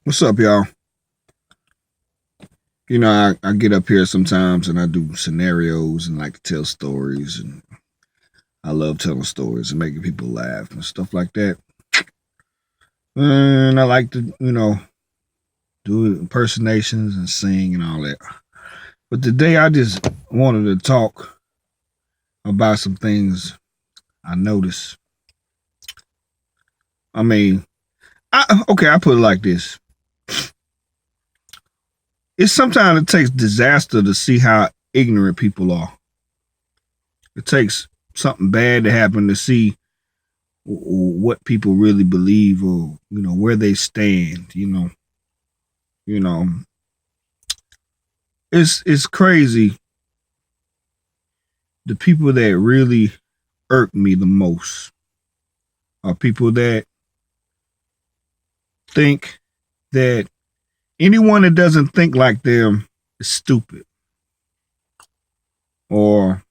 What's up, y'all? I get up here sometimes and I do scenarios and like to tell stories, and I love telling stories and making people laugh and stuff like that. And I like to, do impersonations and sing and all that. But today I just wanted to talk about some things I noticed. I mean, I put it like this. It's sometimes it takes disaster to see how ignorant people are. It takes something bad to happen to see what people really believe, or where they stand. You know it's crazy. The people that really irk me the most are people that think that anyone that doesn't think like them is stupid, or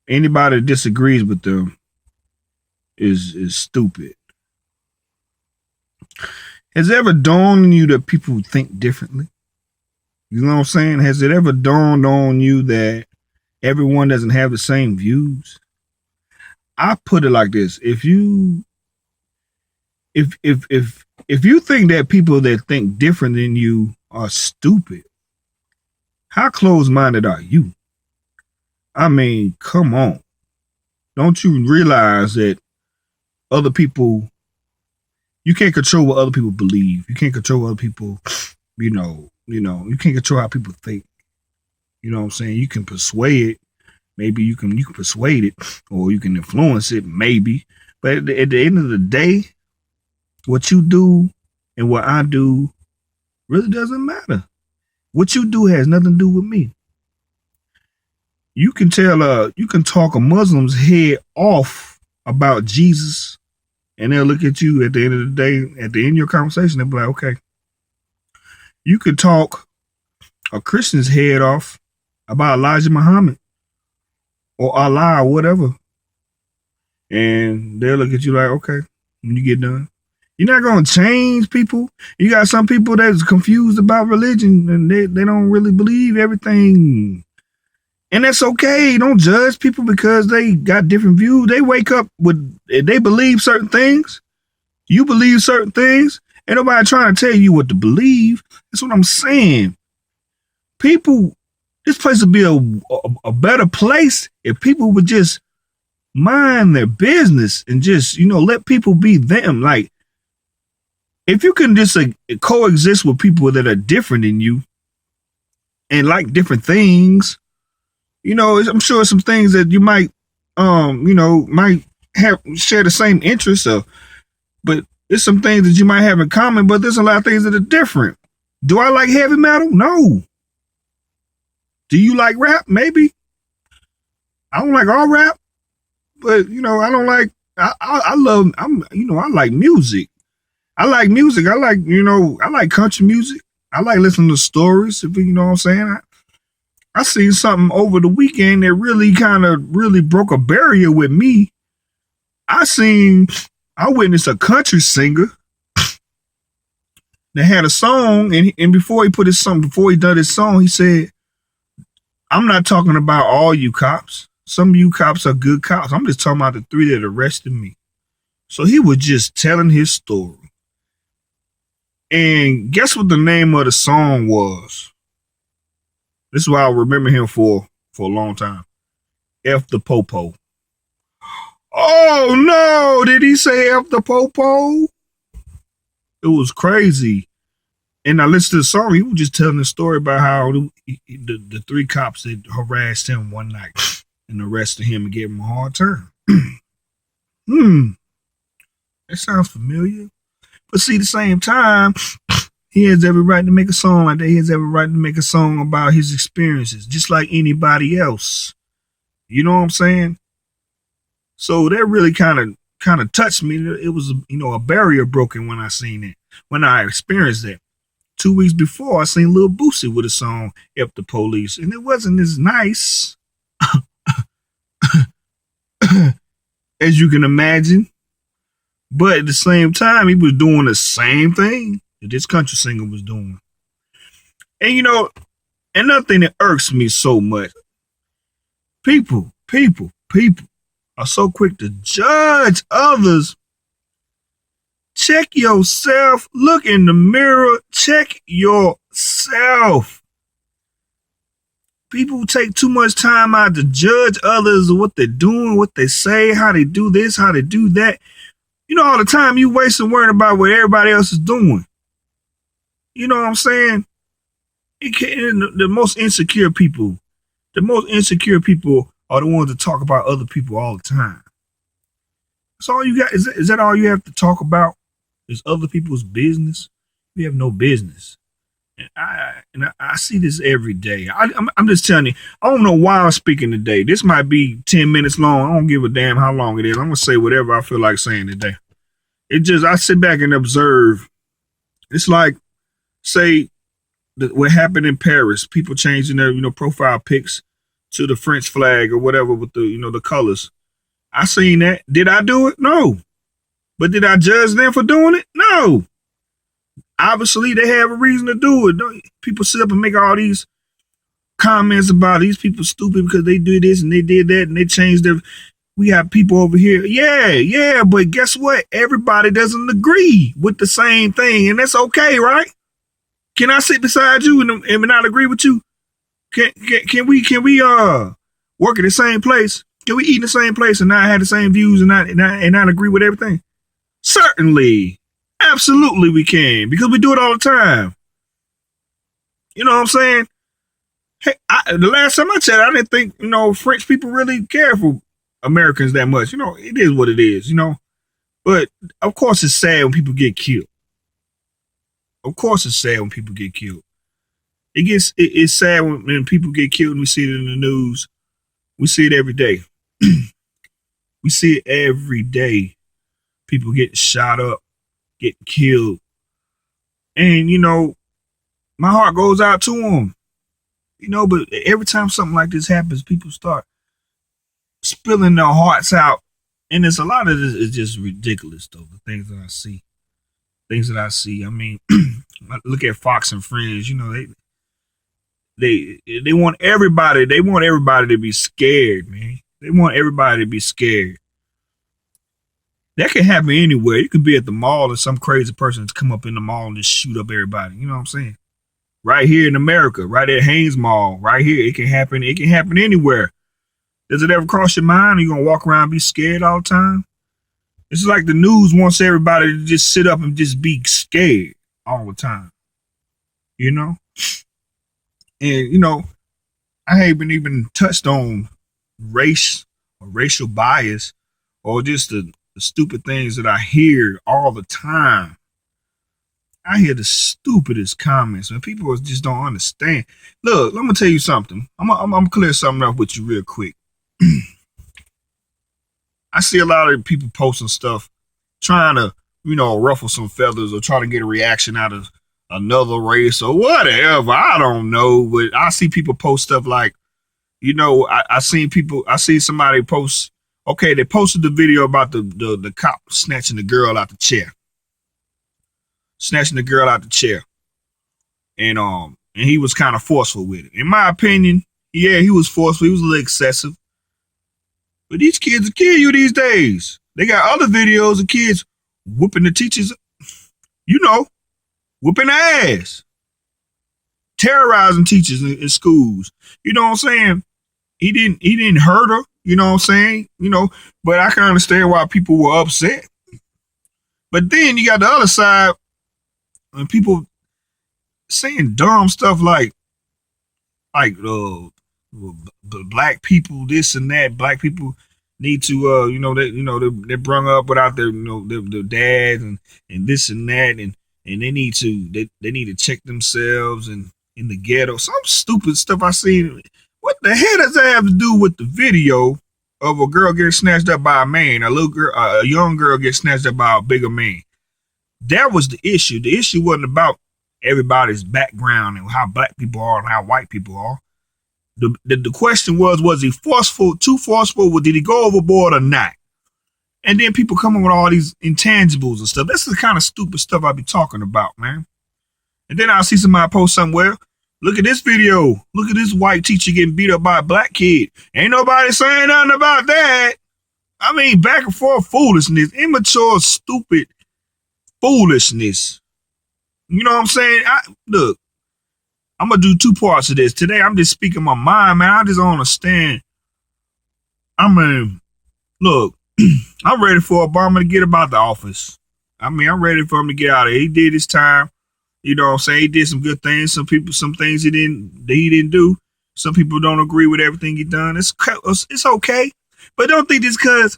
anybody that disagrees with them is stupid. Has it ever dawned on you that people think differently? You know what I'm saying? Has it ever dawned on you that everyone doesn't have the same views? I put it like this: if you think that people that think different than you are stupid, how closed-minded are you? I mean, come on. Don't you realize that other people, you can't control what other people believe. You can't control other people, you can't control how people think. You know what I'm saying? You can persuade it. Maybe you can persuade it, or you can influence it, maybe. But at the end of the day, what you do and what I do really doesn't matter. What you do has nothing to do with me. You can talk a Muslim's head off about Jesus, and they'll look at you at the end of the day, at the end of your conversation, they'll be like, okay. You could talk a Christian's head off about Elijah Muhammad or Allah or whatever, and they'll look at you like, okay, when you get done. You're not going to change people. You got some people that's confused about religion, and they don't really believe everything. And that's okay. Don't judge people because they got different views. They wake up they believe certain things. You believe certain things. Ain't nobody trying to tell you what to believe. That's what I'm saying. People, this place would be a better place if people would just mind their business and just, let people be them. Like, if you can just coexist with people that are different than you and like different things, I'm sure some things that you might, might have share the same interests of, but there's some things that you might have in common, but there's a lot of things that are different. Do I like heavy metal? No. Do you like rap? Maybe. I don't like all rap, but I don't like. I love. I like music. I like music. I like country music. I like listening to stories. If you know what I'm saying. I seen something over the weekend that really broke a barrier with me. I witnessed a country singer that had a song, and before he done his song, he said, "I'm not talking about all you cops. Some of you cops are good cops. I'm just talking about the 3 that arrested me." So he was just telling his story. And guess what the name of the song was? This is why I'll remember him for a long time. F the Popo. Oh no! Did he say F the Popo? It was crazy. And I listened to the song. He was just telling the story about how the 3 cops that harassed him one night and arrested him and gave him a hard time. That sounds familiar. But see, at the same time, he has every right to make a song like that. He has every right to make a song about his experiences, just like anybody else. You know what I'm saying? So that really kind of touched me. It was, a barrier broken when I seen it, when I experienced that. 2 weeks before, I seen Lil Boosie with a song, F the Police, and it wasn't as nice as you can imagine. But at the same time, he was doing the same thing. that this country singer was doing. And you know, another thing that irks me so much, people are so quick to judge others. Check yourself. Look in the mirror. Check yourself. People take too much time out to judge others, what they're doing, what they say, how they do this, how they do that. You know, all the time you wasting worrying about what everybody else is doing. You know what I'm saying? The most insecure people are the ones that talk about other people all the time. That's all you got. Is that all you have to talk about? Is other people's business? You have no business. And I see this every day. I'm just telling you, I don't know why I'm speaking today. This might be 10 minutes long. I don't give a damn how long it is. I'm going to say whatever I feel like saying today. I sit back and observe. It's like, say, what happened in Paris, people changing their, profile pics to the French flag or whatever with the, the colors. I seen that. Did I do it? No. But did I judge them for doing it? No. Obviously, they have a reason to do it. People sit up and make all these comments about these people stupid because they do this and they did that and they changed their. We have people over here. Yeah, but guess what? Everybody doesn't agree with the same thing, and that's okay, right? Can I sit beside you and not agree with you? Can we work at the same place? Can we eat in the same place and not have the same views and not agree with everything? Certainly. Absolutely we can, because we do it all the time. You know what I'm saying? Hey, the last time I checked, I didn't think, French people really care for Americans that much. It is what it is, But, of course, it's sad when people get killed. Of course it's sad when people get killed. It's sad when people get killed and we see it in the news. We see it every day. We see it every day. People get shot up, get killed. And, my heart goes out to them. But every time something like this happens, people start spilling their hearts out. And there's a lot of this is just ridiculous, though, the things that I see. I mean, look at Fox and Friends. They want everybody. They want everybody to be scared, man. They want everybody to be scared. That can happen anywhere. You could be at the mall and some crazy person come up in the mall and just shoot up everybody. You know what I'm saying? Right here in America, right at Haynes Mall, right here. It can happen. It can happen anywhere. Does it ever cross your mind? Are you gonna walk around and be scared all the time? It's like the news wants everybody to just sit up and just be scared all the time. And, I haven't even touched on race or racial bias or just the stupid things that I hear all the time. I hear the stupidest comments when people just don't understand. Look, let me tell you something. I'm gonna clear something up with you real quick. I see a lot of people posting stuff trying to, ruffle some feathers or try to get a reaction out of another race or whatever. I don't know, but I see people post stuff like, I see somebody post, okay, they posted the video about the cop snatching the girl out the chair. And he was kind of forceful with it. In my opinion, yeah, he was forceful. He was a little excessive. But these kids will kill you these days. They got other videos of kids whooping the teachers, whooping their ass, terrorizing teachers in schools. You know what I'm saying? He didn't hurt her. You know what I'm saying? But I can understand why people were upset. But then you got the other side when people saying dumb stuff like black people this and that. Black people need to they're brung up without their their dads and this and that and they need to check themselves and in the ghetto. Some stupid stuff I seen. What the hell does that have to do with the video of a girl getting snatched up by a man? A young girl gets snatched up by a bigger man. That was the issue. The issue wasn't about everybody's background and how black people are and how white people are. The question was he forceful, too forceful, or did he go overboard or not? And then people come up with all these intangibles and stuff. That's the kind of stupid stuff I be talking about, man. And then I'll see somebody post somewhere. Look at this video. Look at this white teacher getting beat up by a black kid. Ain't nobody saying nothing about that. I mean, back and forth foolishness, immature, stupid foolishness. You know what I'm saying? Look, I'm going to do two parts of this. Today, I'm just speaking my mind, man. I just don't understand. I mean, look, I'm ready for Obama to get about the office. I mean, I'm ready for him to get out of it. He did his time. You know what I'm saying? He did some good things. Some things he didn't do. Some people don't agree with everything he done. It's okay. But don't think this because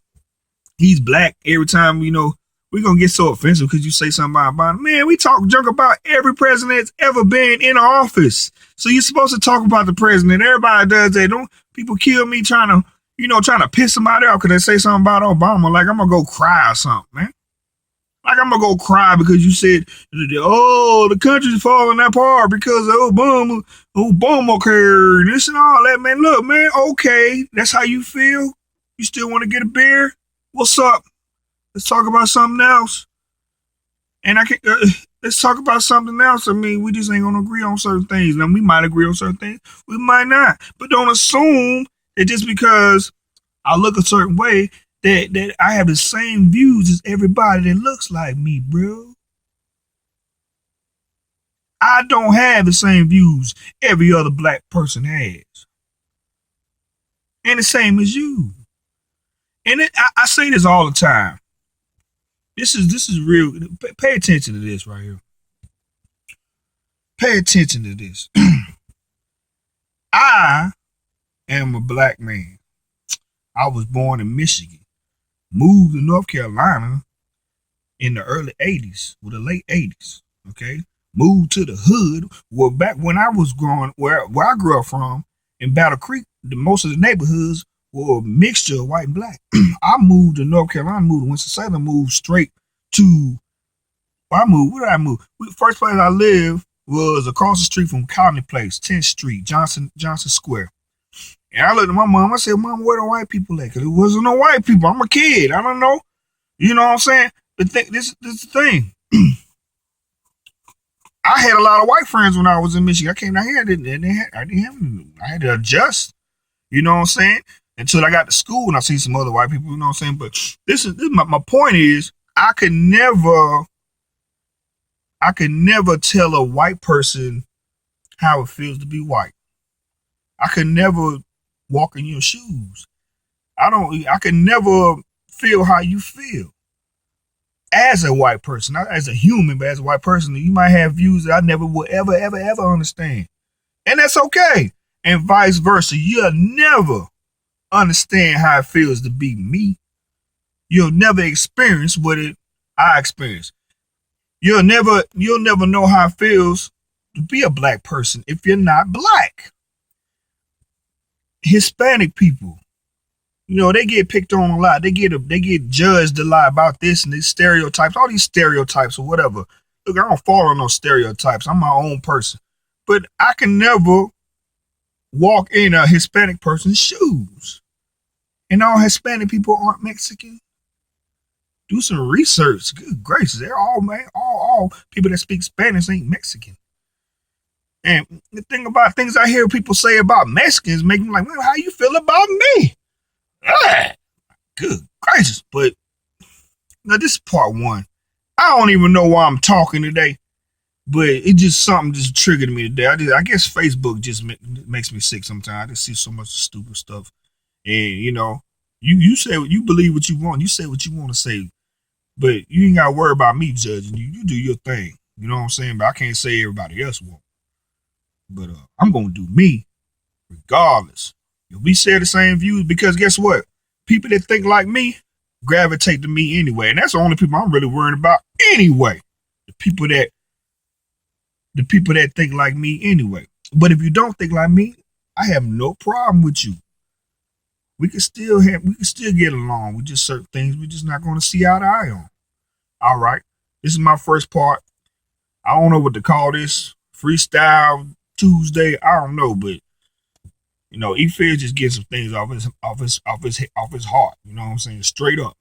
he's black every time, you know, we're going to get so offensive because you say something about him. Man, we talk junk about every president that's ever been in office. So you're supposed to talk about the president. Everybody does that. Don't people kill me trying to piss somebody off because they say something about Obama. Like I'm going to go cry or something, man. Like I'm going to go cry because you said, oh, the country's falling apart because of Obamacare and this and all that, man. Look, man, okay, that's how you feel? You still want to get a beer? What's up? Let's talk about something else. And let's talk about something else. I mean, we just ain't going to agree on certain things. Now, we might agree on certain things. We might not. But don't assume that just because I look a certain way, that I have the same views as everybody that looks like me, bro. I don't have the same views every other black person has. And the same as you. And I say this all the time. This is real. Pay attention to this right here. Pay attention to this. I am a black man. I was born in Michigan. Moved to North Carolina in the early 80s, or the late 80s, okay? Moved to the hood, well, back when I was growing, where I grew up from, in Battle Creek, most of the neighborhoods were a mixture of white and black. I moved to North Carolina, moved to Winston-Salem, moved straight to, where did I move? First place I lived was across the street from Colony Place, 10th Street, Johnson Square. And I looked at my mom. I said, Mom, where the white people at? Because it wasn't no white people. I'm a kid. I don't know. You know what I'm saying? But this is the thing. I had a lot of white friends when I was in Michigan. I came down here. I had to adjust. You know what I'm saying? Until I got to school and I seen some other white people. You know what I'm saying? But this my point is, I could never tell a white person how it feels to be white. I could never walk in your shoes. I can never feel how you feel as a white person, not as a human, but as a white person. You might have views that I never will ever understand. And that's okay. And vice versa. You'll never understand how it feels to be me. You'll never experience what I experienced. You'll never know how it feels to be a black person if you're not black. Hispanic people, you know, they get picked on a lot. They get judged a lot about this and these stereotypes, all these stereotypes or whatever. Look, I don't follow no stereotypes. I'm my own person. But I can never walk in a Hispanic person's shoes. And all Hispanic people aren't Mexican. Do some research. Good gracious. They're all people that speak Spanish ain't Mexican. And the thing about things I hear people say about Mexicans make me like, well, how you feel about me? Good gracious. But now this is part one. I don't even know why I'm talking today, but it just something just triggered me today. I guess Facebook just makes me sick sometimes. I just see so much stupid stuff. And you know, you say you believe what you want. You say what you want to say, but you ain't got to worry about me judging you. You do your thing. You know what I'm saying? But I can't say everybody else won't. But I'm going to do me regardless. If we share the same views, because guess what? People that think like me gravitate to me anyway. And that's the only people I'm really worried about anyway. The people that think like me anyway. But if you don't think like me, I have no problem with you. We can still get along with just certain things we're just not going to see eye to eye on. All right. This is my first part. I don't know what to call this. Freestyle Tuesday, I don't know, but you know, E-Fed just getting some things off his heart. You know what I'm saying? Straight up.